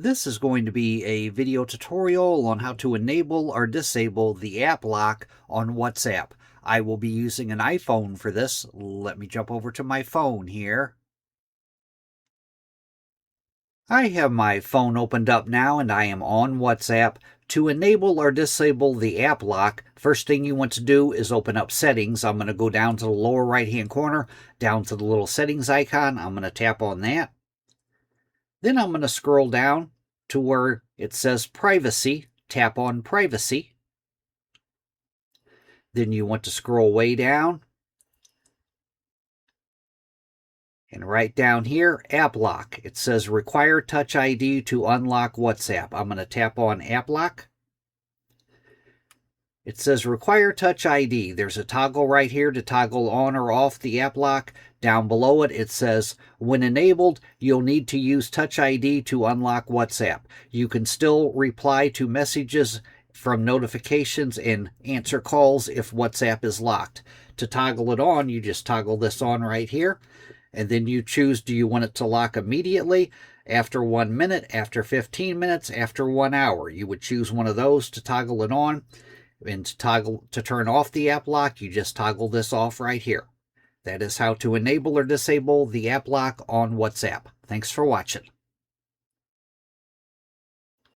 This is going to be a video tutorial on how to enable or disable the app lock on WhatsApp. I will be using an iPhone for this. Let me jump over to my phone here. I have my phone opened up now and I am on WhatsApp. To enable or disable the app lock, first thing you want to do is open up settings. I'm going to go down to the lower right hand corner, down to the little settings icon. I'm going to tap on that. Then I'm going to scroll down to where it says privacy. Tap on privacy. Then you want to scroll way down. And right down here, app lock. It says require Touch ID to unlock WhatsApp. I'm going to tap on app lock. It says require Touch ID. There's a toggle right here to toggle on or off the app lock. Down below it, it says when enabled, you'll need to use Touch ID to unlock WhatsApp. You can still reply to messages from notifications and answer calls if WhatsApp is locked. To toggle it on, you just toggle this on right here. And then you choose, do you want it to lock immediately, after 1 minute, after 15 minutes, after 1 hour. You would choose one of those to toggle it on. And to turn off the app lock, you just toggle this off right here. That is how to enable or disable the app lock on WhatsApp. Thanks for watching.